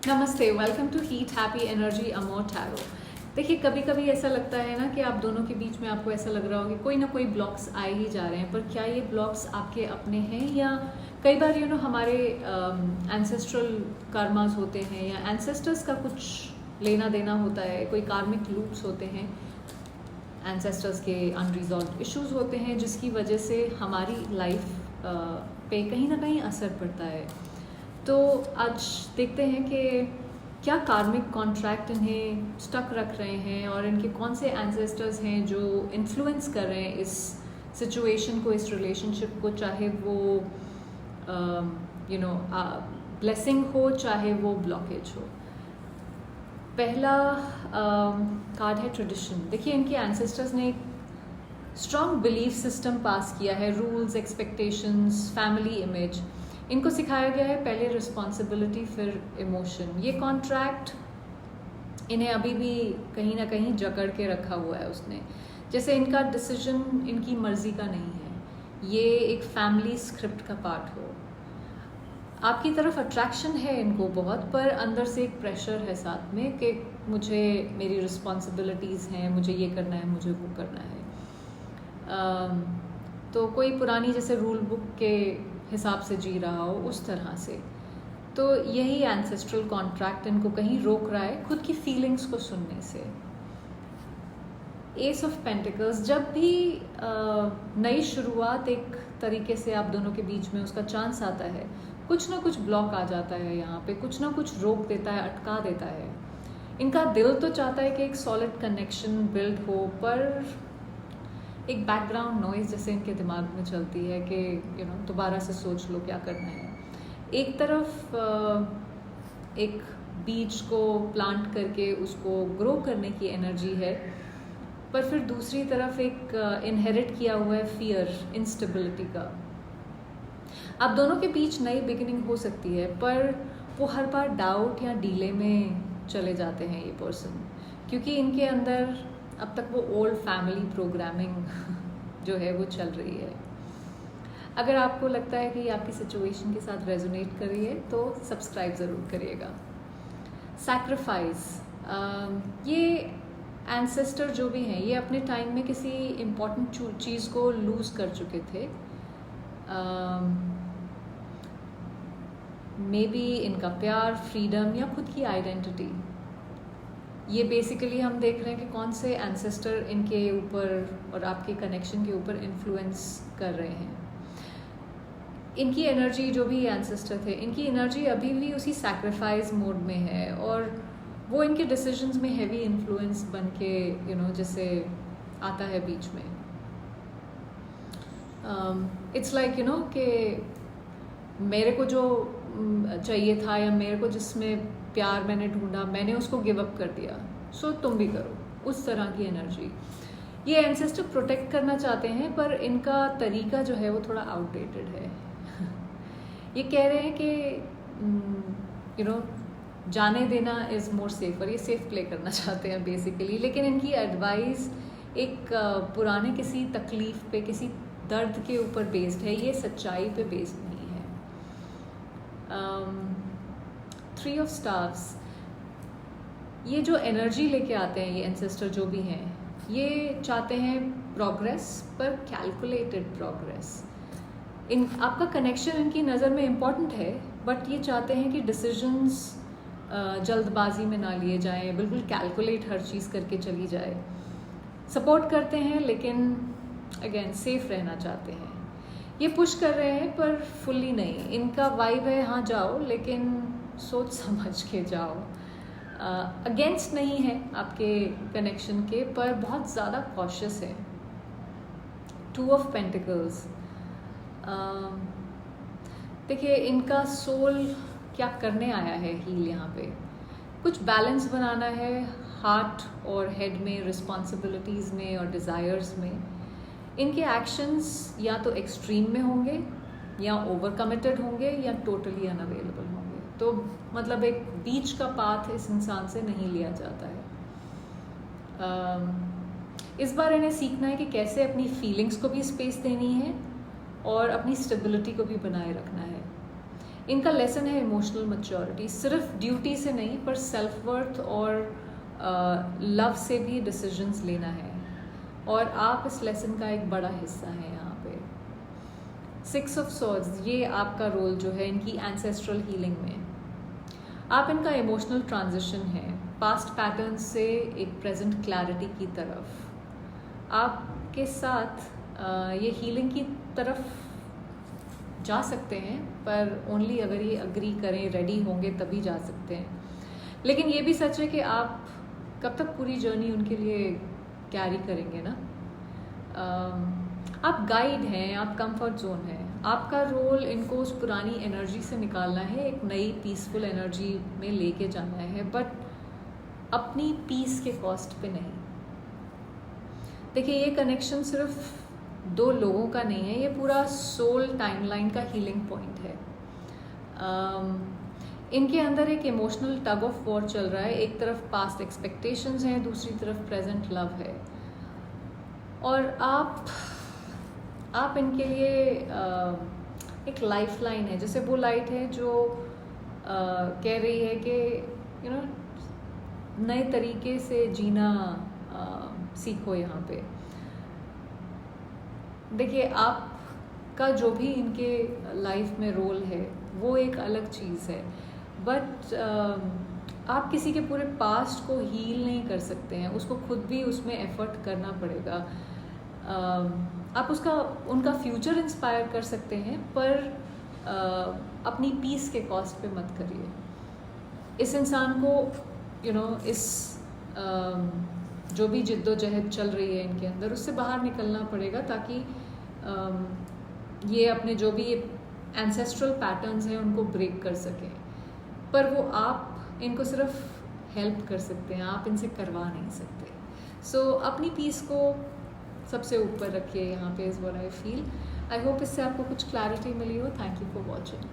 नमस्ते, welcome to heat happy energy amor tarot. देखिए, कभी कभी ऐसा लगता है ना कि आप दोनों के बीच में आपको ऐसा लग रहा हो कि कोई ना कोई ब्लॉक्स आए ही जा रहे हैं, पर क्या ये ब्लॉक्स आपके अपने हैं या कई बार हमारे एंसेस्ट्रल कर्मास होते हैं या एंसेस्टर्स का कुछ लेना देना होता है, कोई कार्मिक लूप्स होते हैं, एंसेस्टर्स के अनरिजॉल्व इश्यूज होते हैं जिसकी वजह से हमारी लाइफ पे कहीं ना कहीं असर पड़ता है। तो आज देखते हैं कि क्या कार्मिक कॉन्ट्रैक्ट इन्हें स्टक रख रहे हैं और इनके कौन से एंसेस्टर्स हैं जो इन्फ्लुएंस कर रहे हैं इस सिचुएशन को, इस रिलेशनशिप को, चाहे वो ब्लेसिंग हो चाहे वो ब्लॉकेज हो। पहला कार्ड है ट्रेडिशन। देखिए, इनके एंसेस्टर्स ने एक स्ट्रॉन्ग बिलीफ सिस्टम पास किया है, रूल्स, एक्सपेक्टेशंस, फैमिली इमेज। इनको सिखाया गया है पहले रिस्पॉन्सिबिलिटी फिर इमोशन। ये कॉन्ट्रैक्ट इन्हें अभी भी कहीं ना कहीं जकड़ के रखा हुआ है उसने, जैसे इनका डिसीजन इनकी मर्जी का नहीं है, ये एक फैमिली स्क्रिप्ट का पार्ट हो। आपकी तरफ अट्रैक्शन है इनको बहुत, पर अंदर से एक प्रेशर है साथ में कि मुझे मेरी रिस्पॉन्सिबिलिटीज़ हैं, मुझे ये करना है, मुझे वो करना है। तो कोई पुरानी जैसे रूल बुक के हिसाब से जी रहा हो उस तरह से। तो यही एंसेस्ट्रल कॉन्ट्रैक्ट इनको कहीं रोक रहा है खुद की फीलिंग्स को सुनने से। एस ऑफ पेंटिकल्स, जब भी नई शुरुआत एक तरीके से आप दोनों के बीच में उसका चांस आता है, कुछ ना कुछ ब्लॉक आ जाता है यहाँ पे, कुछ ना कुछ रोक देता है, अटका देता है। इनका दिल तो चाहता है कि एक सॉलिड कनेक्शन बिल्ड हो, पर एक बैकग्राउंड नॉइज जैसे इनके दिमाग में चलती है कि दोबारा से सोच लो क्या करना है। एक तरफ एक बीज को प्लांट करके उसको ग्रो करने की एनर्जी है, पर फिर दूसरी तरफ एक इनहेरिट किया हुआ है फियर, इंस्टेबिलिटी का। आप दोनों के बीच नई बिगिनिंग हो सकती है, पर वो हर बार डाउट या डीले में चले जाते हैं ये पर्सन, क्योंकि इनके अंदर अब तक वो ओल्ड फैमिली प्रोग्रामिंग जो है वो चल रही है। अगर आपको लगता है कि आपकी सिचुएशन के साथ रेजोनेट कर रही है तो सब्सक्राइब ज़रूर करिएगा। सैक्रिफाइस, ये एंसेस्टर जो भी हैं, ये अपने टाइम में किसी इम्पोर्टेंट चीज़ को लूज़ कर चुके थे। मे बी इनका प्यार, फ्रीडम या खुद की आइडेंटिटी। ये बेसिकली हम देख रहे हैं कि कौन से एंसेस्टर इनके ऊपर और आपके कनेक्शन के ऊपर इन्फ्लुएंस कर रहे हैं। इनकी एनर्जी, जो भी एंसेस्टर थे, इनकी एनर्जी अभी भी उसी सैक्रिफाइस मोड में है और वो इनके डिसीजंस में हैवी इन्फ्लुएंस बन के जैसे आता है बीच में। इट्स लाइक कि मेरे को जो चाहिए था या मेरे को जिसमें प्यार मैंने ढूंढा, मैंने उसको गिव अप कर दिया, सो तुम भी करो, उस तरह की एनर्जी। ये एंसेस्टर प्रोटेक्ट करना चाहते हैं, पर इनका तरीका जो है वो थोड़ा आउटडेटेड है। ये कह रहे हैं कि जाने देना इज़ मोर सेफर, ये सेफ प्ले करना चाहते हैं बेसिकली, लेकिन इनकी एडवाइस एक पुराने किसी तकलीफ पे, किसी दर्द के ऊपर बेस्ड है, ये सच्चाई पे बेस्ड नहीं है। 3 ऑफ स्टार्स, ये जो एनर्जी लेके आते हैं ये एंसेस्टर जो भी हैं, ये चाहते हैं प्रोग्रेस, पर कैलकुलेटेड प्रोग्रेस। आपका कनेक्शन इनकी नज़र में इम्पॉर्टेंट है, बट ये चाहते हैं कि डिसीजंस जल्दबाजी में ना लिए जाएं, बिल्कुल कैलकुलेट हर चीज़ करके चली जाए। सपोर्ट करते हैं लेकिन अगेन सेफ रहना चाहते हैं। ये पुश कर रहे हैं पर फुल्ली नहीं। इनका वाइब है हाँ जाओ, लेकिन सोच समझ के जाओ। अगेंस्ट नहीं है आपके कनेक्शन के, पर बहुत ज़्यादा कॉशियस है। 2 ऑफ पेंटिकल्स, देखिए इनका सोल क्या करने आया है हील यहाँ पे। कुछ बैलेंस बनाना है हार्ट और हेड में, रिस्पॉन्सिबिलिटीज़ में और डिज़ायर्स में। इनके एक्शंस या तो एक्सट्रीम में होंगे, या ओवर कमिटेड होंगे, या टोटली अनअवेलेबल होंगे। तो मतलब एक बीच का पाथ इस इंसान से नहीं लिया जाता है। इस बार इन्हें सीखना है कि कैसे अपनी फीलिंग्स को भी स्पेस देनी है और अपनी स्टेबिलिटी को भी बनाए रखना है। इनका लेसन है इमोशनल मैच्योरिटी, सिर्फ ड्यूटी से नहीं पर सेल्फ वर्थ और लव से भी डिसीजंस लेना है, और आप इस लेसन का एक बड़ा हिस्सा है यहाँ पे। 6 ऑफ सॉर्ड्स, ये आपका रोल जो है इनकी एंसेस्ट्रल हीलिंग में। आप इनका इमोशनल ट्रांजिशन है पास्ट पैटर्न से एक प्रेजेंट क्लैरिटी की तरफ। आपके साथ ये हीलिंग की तरफ जा सकते हैं, पर ओनली अगर ये अग्री करें, रेडी होंगे तभी जा सकते हैं। लेकिन ये भी सच है कि आप कब तक पूरी जर्नी उनके लिए कैरी करेंगे ना। आप गाइड हैं, आप कंफर्ट जोन है, आपका रोल इनको उस पुरानी एनर्जी से निकालना है, एक नई पीसफुल एनर्जी में लेके जाना है, बट अपनी पीस के कॉस्ट पे नहीं। देखिए, ये कनेक्शन सिर्फ 2 लोगों का नहीं है, ये पूरा सोल टाइमलाइन का हीलिंग पॉइंट है। इनके अंदर एक इमोशनल टग ऑफ वॉर चल रहा है, एक तरफ पास्ट एक्सपेक्टेशंस हैं, दूसरी तरफ प्रेजेंट लव है, और आप इनके लिए एक लाइफ लाइन है, जैसे वो लाइट है जो कह रही है कि नए तरीके से जीना सीखो यहाँ पे। देखिए, आपका जो भी इनके लाइफ में रोल है वो एक अलग चीज़ है, बट आप किसी के पूरे पास्ट को हील नहीं कर सकते हैं, उसको खुद भी उसमें एफर्ट करना पड़ेगा। आप उनका फ्यूचर इंस्पायर कर सकते हैं, पर अपनी पीस के कॉस्ट पे मत करिए। इस इंसान को इस जो भी जिद्दोजहद चल रही है इनके अंदर, उससे बाहर निकलना पड़ेगा, ताकि ये अपने जो भी एंसेस्ट्रल पैटर्न्स हैं उनको ब्रेक कर सकें। पर वो आप इनको सिर्फ हेल्प कर सकते हैं, आप इनसे करवा नहीं सकते। सो अपनी पीस को सबसे ऊपर रखिए यहाँ पे, is what I feel. I hope इससे आपको कुछ क्लैरिटी मिली हो। Thank you for watching.